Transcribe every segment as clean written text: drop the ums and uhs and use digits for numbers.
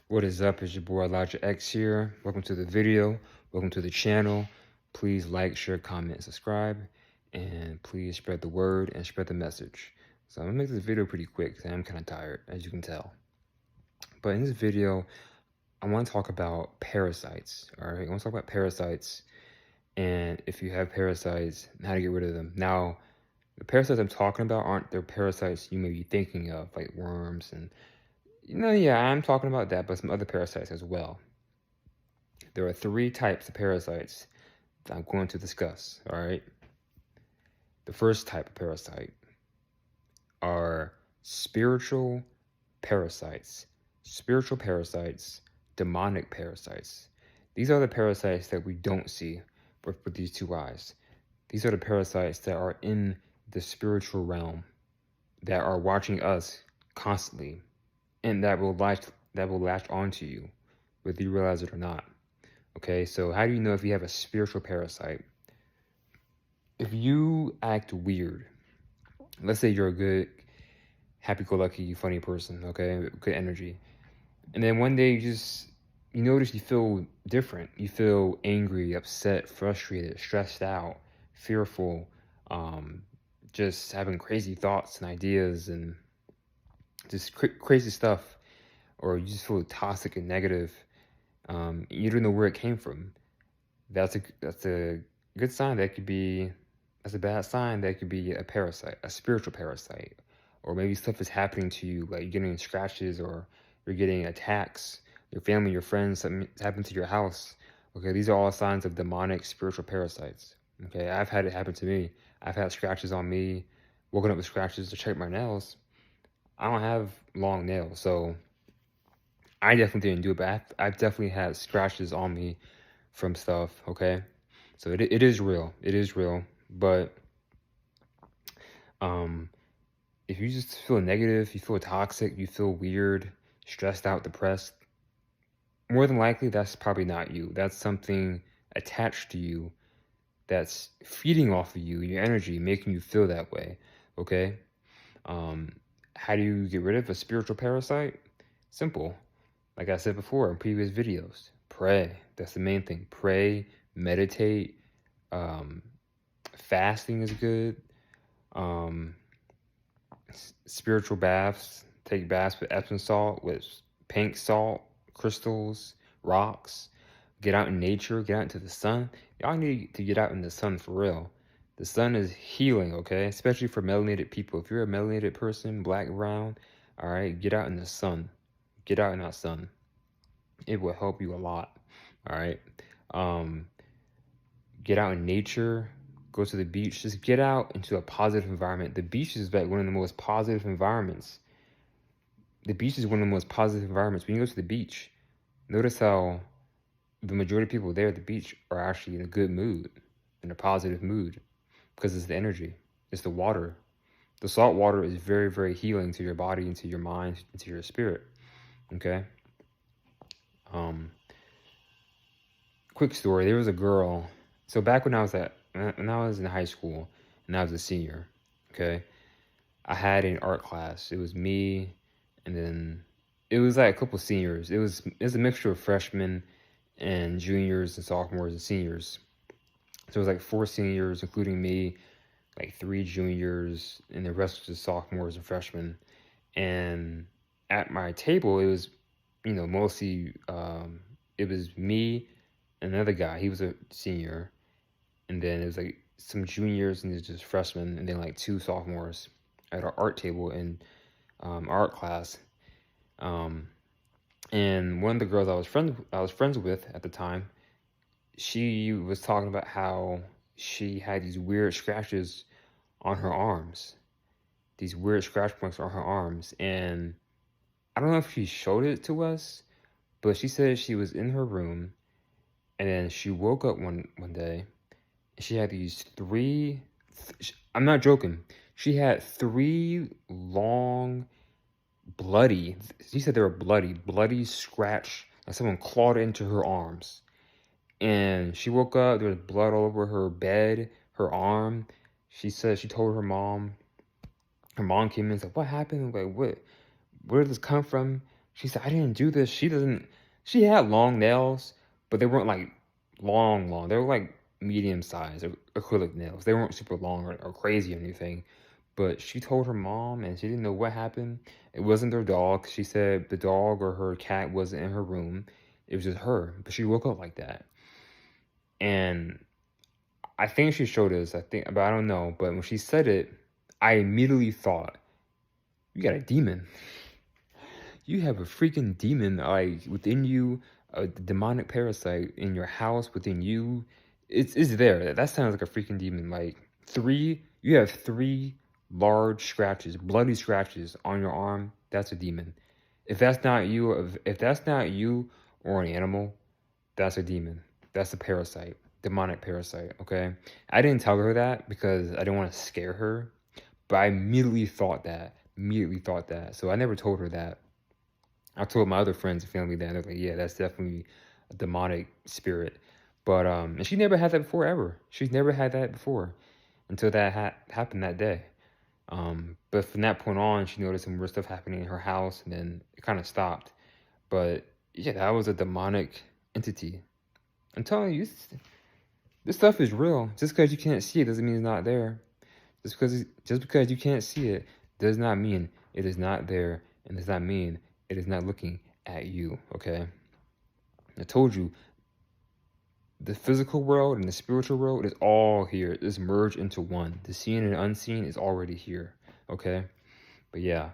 What is up? It's your boy Elijah X here. Welcome to the video. Welcome to the channel. Please like, share, comment, subscribe, and please spread the word and spread the message. So I'm gonna make this video pretty quick because I'm kind of tired, as you can tell. But in this video, I want to talk about parasites. All right, I want to talk about parasites, and if you have parasites, how to get rid of them. Now, the parasites I'm talking about aren't the parasites you may be thinking of, like worms and yeah, I'm talking about that, but some other parasites as well. There are three types of parasites that I'm going to discuss, all right? The first type of parasite are spiritual parasites. Spiritual parasites, demonic parasites. These are the parasites that we don't see with these two eyes. These are the parasites that are in the spiritual realm, that are watching us constantly, and that will latch onto you, whether you realize it or not. Okay, so how do you know if you have a spiritual parasite? If you act weird, let's say you're a good, happy-go-lucky, funny person, okay, good energy, and then one day you notice you feel different. You feel angry, upset, frustrated, stressed out, fearful, just having crazy thoughts and ideas and just crazy stuff, or you just feel toxic and negative. You don't know where it came from. That's a good sign. That's a bad sign. That could be a parasite, a spiritual parasite, or maybe stuff is happening to you, like you're getting scratches or you're getting attacks. Your family, your friends, something happened to your house. Okay, these are all signs of demonic spiritual parasites. Okay, I've had it happen to me. I've had scratches on me, woken up with scratches to check my nails. I don't have long nails, so I definitely didn't do it, but I've definitely had scratches on me from stuff, okay? So it is real. It is real. But if you just feel negative, you feel toxic, you feel weird, stressed out, depressed, more than likely that's probably not you. That's something attached to you that's feeding off of you, your energy, making you feel that way, okay? How do you get rid of a spiritual parasite? Simple. Like I said before in previous videos, pray. That's the main thing. Pray, meditate. Fasting is good. Spiritual baths. Take baths with Epsom salt, with pink salt, crystals, rocks. Get out in nature. Get out into the sun. Y'all need to get out in the sun for real. The sun is healing, okay? Especially for melanated people. If you're a melanated person, black, brown, all right, get out in the sun. Get out in that sun. It will help you a lot, all right? Get out in nature. Go to the beach. Just get out into a positive environment. The beach is like one of the most positive environments. The beach is one of the most positive environments. When you go to the beach, notice how the majority of people there at the beach are actually in a good mood, in a positive mood, because it's the energy, it's the water. The salt water is very, very healing to your body and to your mind and to your spirit. Okay. Quick story. There was a girl. So back when I was in high school and I was a senior, okay, I had an art class. It was me, and then it was like a couple seniors. It was a mixture of freshmen and juniors and sophomores and seniors. So it was like 4 seniors, including me, like 3 juniors, and the rest was just sophomores and freshmen. And at my table, it was, mostly, it was me and another guy. He was a senior. And then it was like some juniors and just freshmen, and then like 2 sophomores at our art table in art class. And one of the girls I was friends with at the time, she was talking about how she had these weird scratches on her arms, these weird scratch marks on her arms. And I don't know if she showed it to us, but she said she was in her room, and then she woke up one day, and she had these 3, I'm not joking, she had 3 long, bloody, she said they were bloody scratch, like someone clawed into her arms. And she woke up, there was blood all over her bed, her arm. She said she told her mom. Her mom came in and said, "What happened? Like, where did this come from?" She said, I didn't do this. She had long nails, but they weren't like long. They were like medium size acrylic nails. They weren't super long or crazy or anything. But she told her mom and she didn't know what happened. It wasn't their dog. She said the dog or her cat wasn't in her room. It was just her. But she woke up like that. And I think she showed us, but I don't know. But when she said it, I immediately thought, you got a demon. You have a freaking demon like within you, a demonic parasite in your house within you. It's there. That sounds like a freaking demon. Like you have 3 large scratches, bloody scratches on your arm. That's a demon. If that's not you or an animal, that's a demon. That's a parasite, demonic parasite. Okay. I didn't tell her that because I didn't want to scare her, but I immediately thought that. So I never told her that. I told my other friends and family that, and they're like, yeah, that's definitely a demonic spirit. But and she never had that before ever. She's never had that before until that happened that day. But from that point on, she noticed some weird stuff happening in her house, and then it kind of stopped. But yeah, that was a demonic entity. I'm telling you, this stuff is real. Just because you can't see it doesn't mean it's not there. Just because you can't see it does not mean it is not there, and does not mean it is not looking at you. Okay. I told you, the physical world and the spiritual world is all here. It's merged into one. The seen and unseen is already here. Okay. But yeah,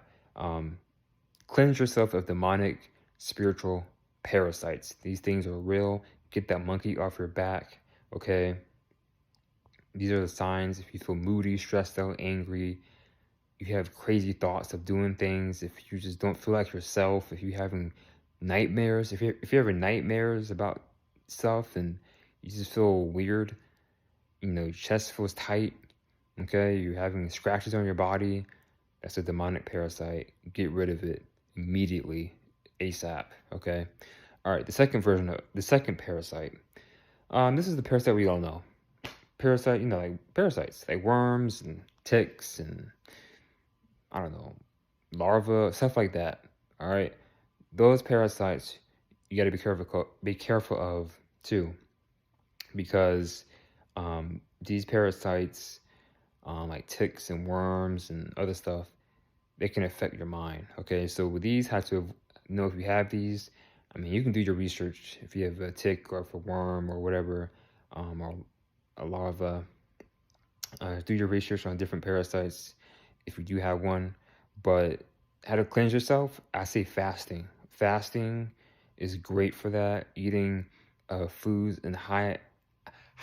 cleanse yourself of demonic spiritual parasites. These things are real. Get that monkey off your back. Okay. These are the signs. If you feel moody, stressed out, angry, you have crazy thoughts of doing things, if you just don't feel like yourself, if you're having nightmares, if you're having nightmares about stuff and you just feel weird, your chest feels tight, okay, you're having scratches on your body, that's a demonic parasite. Get rid of it immediately, ASAP, okay? All right, the second parasite. This is the parasite we all know. Parasite, like parasites, like worms and ticks and I don't know, larvae, stuff like that. All right, those parasites you got to be careful of too, because these parasites, like ticks and worms and other stuff, they can affect your mind. Okay, so with these, have to know if you have these. I mean, you can do your research if you have a tick or if a worm or whatever, or a larva. Do your research on different parasites if you do have one. But how to cleanse yourself? I say fasting. Fasting is great for that. Eating foods and high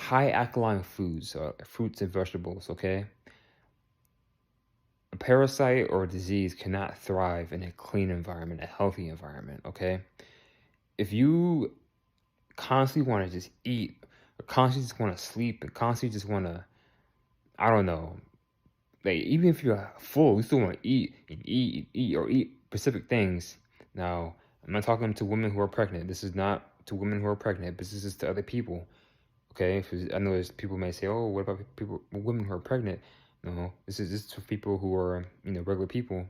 alkaline foods, fruits and vegetables. Okay. A parasite or a disease cannot thrive in a clean environment, a healthy environment. Okay. If you constantly want to just eat, or constantly just want to sleep, and constantly just want to, I don't know, like even if you're full, you still want to eat and eat or eat specific things. Now, I'm not talking to women who are pregnant. This is not to women who are pregnant, but this is to other people. Okay, I know there's people may say, "Oh, what about women who are pregnant?" No, this is for people who are regular people,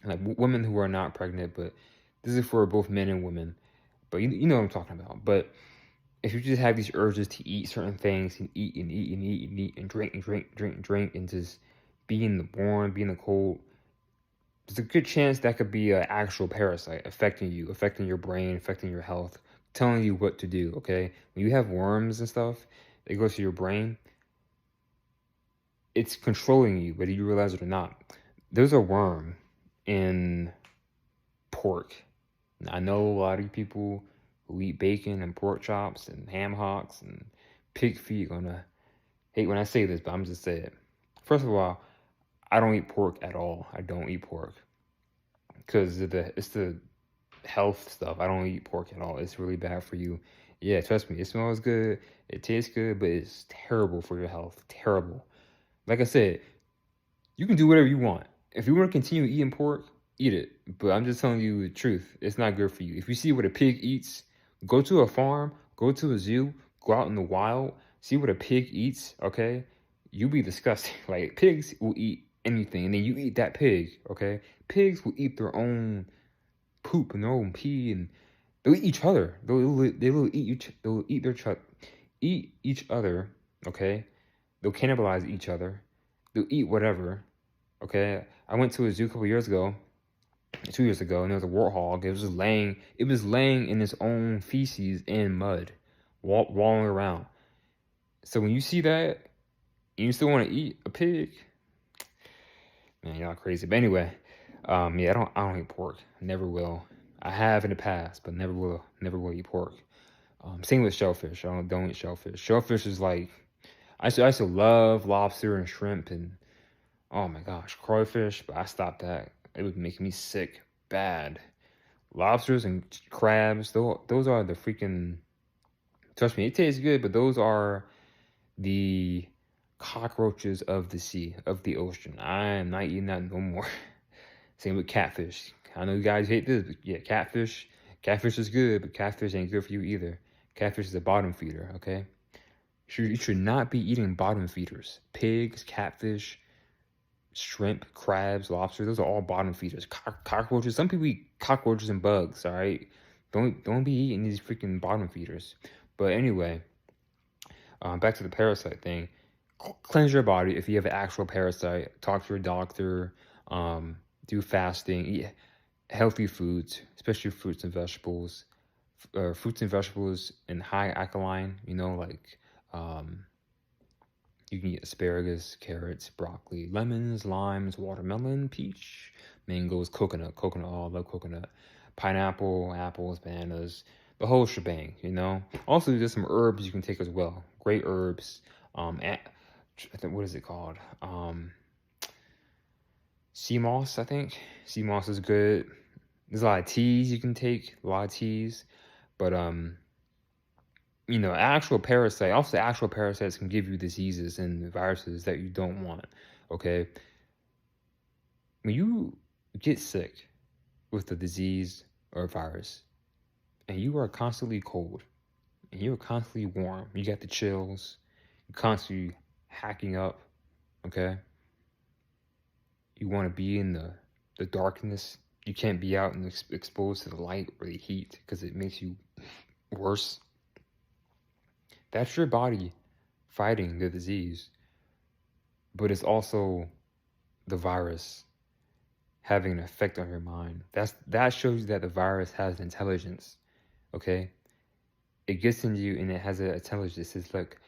like women who are not pregnant. But this is for both men and women. But you know what I'm talking about. But if you just have these urges to eat certain things and eat and eat and eat and eat and drink and just be in the warm, be in the cold, there's a good chance that could be an actual parasite affecting you, affecting your brain, affecting your health, telling you what to do, okay? When you have worms and stuff that go to your brain, it's controlling you, whether you realize it or not. There's a worm in pork. I know a lot of people who eat bacon and pork chops and ham hocks and pig feet are gonna hate when I say this, but I'm just saying it. First of all, I don't eat pork at all. I don't eat pork because it's the health stuff. I don't eat pork at all. It's really bad for you. Yeah, trust me. It smells good. It tastes good, but it's terrible for your health. Terrible. Like I said, you can do whatever you want. If you want to continue eating pork, eat it. But I'm just telling you the truth. It's not good for you. If you see what a pig eats, go to a farm, go to a zoo, go out in the wild, see what a pig eats, okay? You'll be disgusting. Like, pigs will eat anything, and then you eat that pig, okay? Pigs will eat their own poop and their own pee, and they'll eat each other. They'll eat each other. Okay, they'll cannibalize each other. They'll eat whatever. Okay, I went to a zoo a couple years ago, 2 years ago, and there was a warthog. It was laying in its own feces and mud, walling around. So when you see that, and you still want to eat a pig, man, y'all crazy. But anyway, yeah, I don't eat pork. Never will. I have in the past, but never will. Never will eat pork. Same with shellfish. I don't eat shellfish. Shellfish is like I used to love lobster and shrimp and oh my gosh, crawfish, but I stopped that. It was making me sick bad. Lobsters and crabs, those are the freaking, trust me, it tastes good, but those are the cockroaches of the sea, of the ocean. I am not eating that no more. Same with catfish. I know you guys hate this, but yeah, catfish. Catfish is good, but catfish ain't good for you either. Catfish is a bottom feeder, okay? You should not be eating bottom feeders. Pigs, catfish, shrimp, crabs, lobster, those are all bottom feeders. Cockroaches, some people eat cockroaches and bugs, all right? Don't be eating these freaking bottom feeders. But anyway, back to the parasite thing. Cleanse your body if you have an actual parasite. Talk to your doctor. Do fasting. Eat healthy foods, especially fruits and vegetables. Fruits and vegetables in high alkaline, like you can eat asparagus, carrots, broccoli, lemons, limes, watermelon, peach, mangoes, coconut oil, love coconut, pineapple, apples, bananas, the whole shebang, Also, there's some herbs you can take as well. Great herbs. I think, what is it called? Sea moss, I think. Sea moss is good. There's a lot of teas you can take, but actual parasites can give you diseases and viruses that you don't want. Okay, when you get sick with a disease or a virus, and you are constantly cold, and you are constantly warm, you got the chills, you're constantly hacking up. Okay, you want to be in the darkness. You can't be out and exposed to the light or the heat because it makes you worse. That's your body fighting the disease, but it's also the virus having an effect on your mind. That shows you that the virus has intelligence. Okay, it gets into you and it has an intelligence. It says, "Look,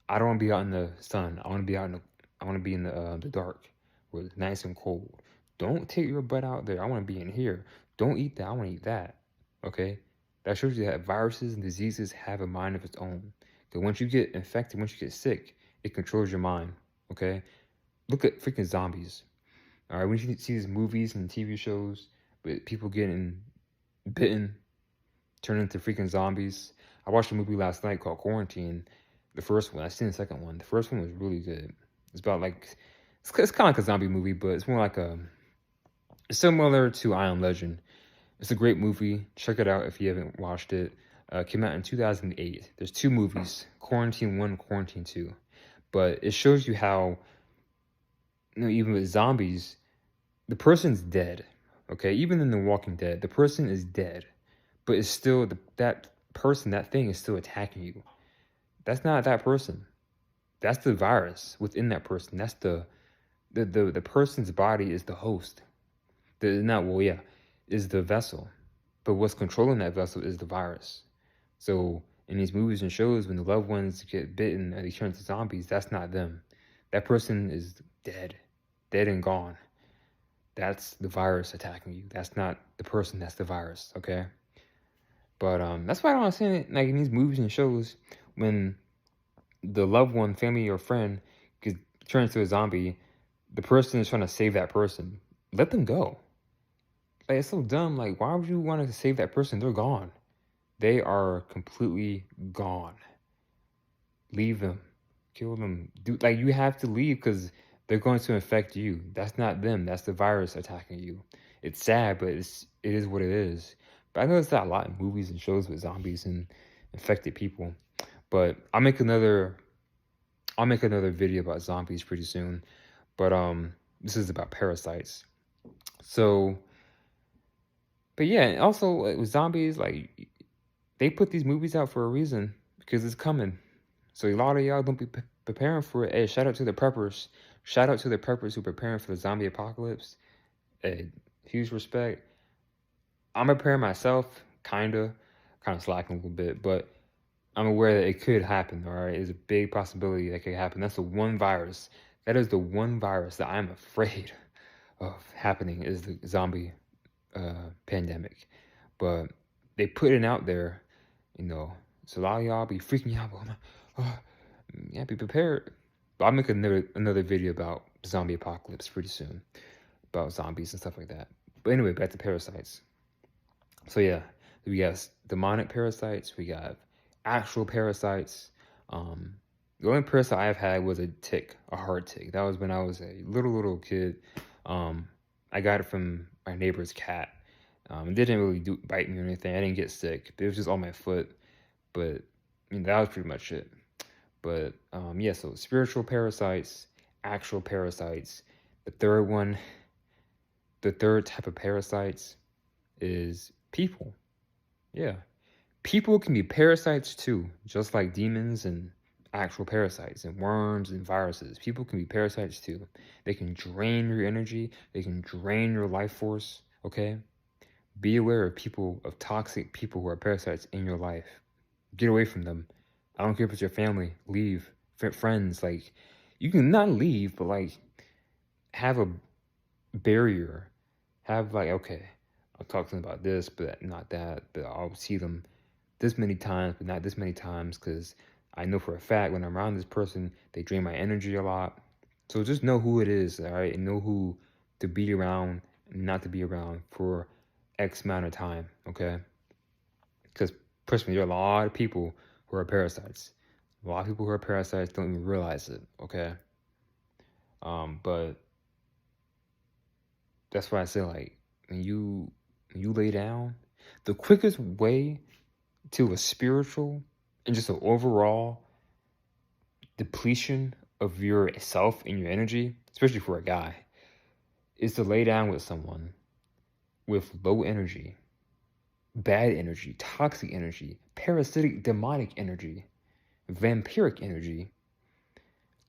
I don't want to be out in the sun. I want to be in the dark, where it's nice and cold. Don't take your butt out there. I want to be in here. Don't eat that. I want to eat that." Okay, that shows you that viruses and diseases have a mind of its own. Because once you get infected, once you get sick, it controls your mind. Okay, look at freaking zombies. All right, when you see these movies and TV shows with people getting bitten, turn into freaking zombies. I watched a movie last night called Quarantine. The first one. I seen the second one. The first one was really good. It's about it's kind of like a zombie movie, but it's more like it's similar to I Am Legend. It's a great movie. Check it out if you haven't watched it. Came out in 2008. There's 2 movies, Quarantine 1, Quarantine 2. But it shows you how, even with zombies, the person's dead. Okay, even in The Walking Dead, the person is dead. But it's still, that thing is still attacking you. That's not that person. That's the virus within that person. That's the person's body is the host. Is the vessel. But what's controlling that vessel is the virus. So in these movies and shows, when the loved ones get bitten and they turn into zombies, that's not them. That person is dead and gone. That's the virus attacking you. That's not the person, that's the virus, okay? But that's why I don't understand it, like in these movies and shows, when the loved one, family, or friend turns to a zombie, the person is trying to save that person. Let them go. Like, it's so dumb. Like, why would you want to save that person? They're gone. They are completely gone. Leave them. Kill them. You have to leave because they're going to infect you. That's not them. That's the virus attacking you. It's sad, but it is what it is. But I noticed that a lot in movies and shows with zombies and infected people. But I'll make another video about zombies pretty soon. But this is about parasites. So But yeah, and also like, with zombies, like they put these movies out for a reason because it's coming. So a lot of y'all don't be preparing for it. Hey, shout out to the preppers. Shout out to the preppers who are preparing for the zombie apocalypse. Hey, huge respect. I'm preparing myself, kind of slacking a little bit, but I'm aware that it could happen. All right, it's a big possibility that could happen. That's the one virus. That is the one virus that I'm afraid of happening is the zombie pandemic. But they put it out there, you know. So a lot of y'all be freaking out. Oh, yeah, be prepared. But I'll make another video about zombie apocalypse pretty soon, about zombies and stuff like that. But anyway, back to parasites. So yeah, we got demonic parasites. We got actual parasites. The only parasite I've had was a tick, a hard tick. That was when I was a little kid. I got it from my neighbor's cat. It didn't really bite me or anything. I didn't get sick. It was just on my foot. But that was pretty much it. But yeah, so spiritual parasites, actual parasites. The third type of parasites is people. Yeah. People can be parasites too, just like demons and actual parasites and worms and viruses. People can be parasites too. They can drain your energy, they can drain your life force, okay? Be aware of toxic people who are parasites in your life. Get away from them. I don't care if it's your family, leave. Friends, like, you can not leave, but like, have a barrier. Have like, okay, I'll talk to them about this, but not that, but I'll see them this many times, but not this many times, because I know for a fact when I'm around this person, they drain my energy a lot. So just know who it is, all right, and know who to be around and not to be around for X amount of time, okay? Because trust me, there are a lot of people who are parasites. A lot of people who are parasites don't even realize it, okay? But that's why I say, like, when you lay down, the quickest way to a spiritual and just an overall depletion of yourself and your energy, especially for a guy, is to lay down with someone with low energy, bad energy, toxic energy, parasitic, demonic energy, vampiric energy.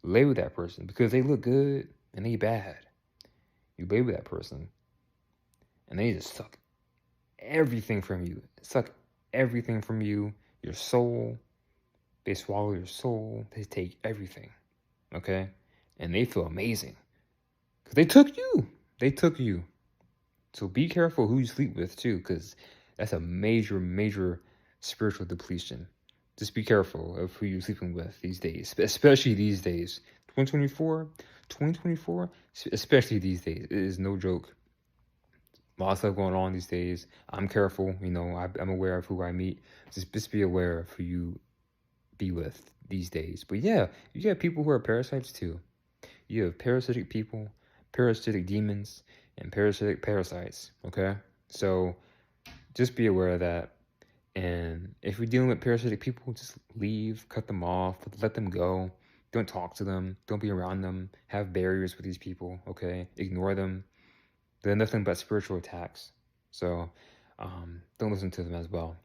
Lay with that person because they look good and they bad. You lay with that person and they just suck everything from you. Suck everything from you, your soul. They swallow your soul. They take everything, okay? And they feel amazing because they took you. They took you. So be careful who you sleep with too, because that's a major spiritual depletion. Just be careful of who you're sleeping with these days, especially these days. 2024, especially these days. It is no joke. A lot of stuff going on these days. I'm careful, I'm aware of who I meet. Just be aware of who you be with these days. But yeah, you have people who are parasites too. You have parasitic people, parasitic demons, and parasitic parasites, okay? So just be aware of that. And if you're dealing with parasitic people, just leave, cut them off, let them go. Don't talk to them. Don't be around them. Have barriers with these people, okay? Ignore them. They're nothing but spiritual attacks. So don't listen to them as well.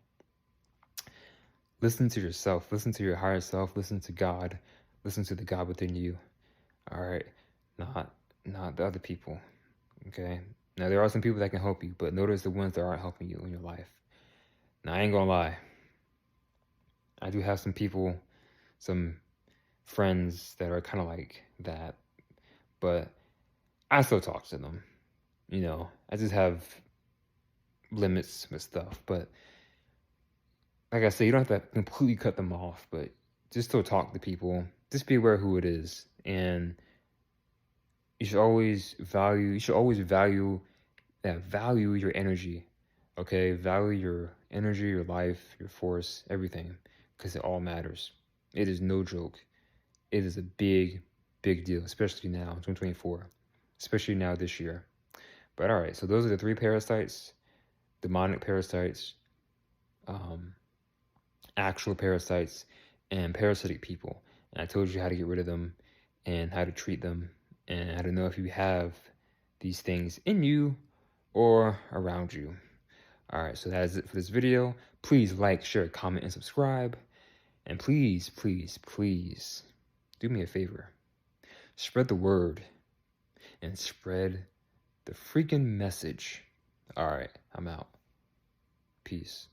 Listen to yourself. Listen to your higher self. Listen to God. Listen to the God within you. All right? Not the other people, okay? Now, there are some people that can help you, but notice the ones that aren't helping you in your life. Now, I ain't gonna lie. I do have some people, some friends that are kind of like that, but I still talk to them. I just have limits with stuff. But like I said, you don't have to completely cut them off, but just still talk to people. Just be aware who it is. And you should always value your energy. Okay? Value your energy, your life, your force, everything. Because it all matters. It is no joke. It is a big deal, especially now, 2024. Especially now this year. But all right, so those are the 3 parasites: demonic parasites, actual parasites, and parasitic people. And I told you how to get rid of them and how to treat them and how to know if you have these things in you or around you. All right, so that is it for this video. Please like, share, comment, and subscribe. And please, please, please do me a favor. Spread the word and spread the freaking message. All right, I'm out. Peace.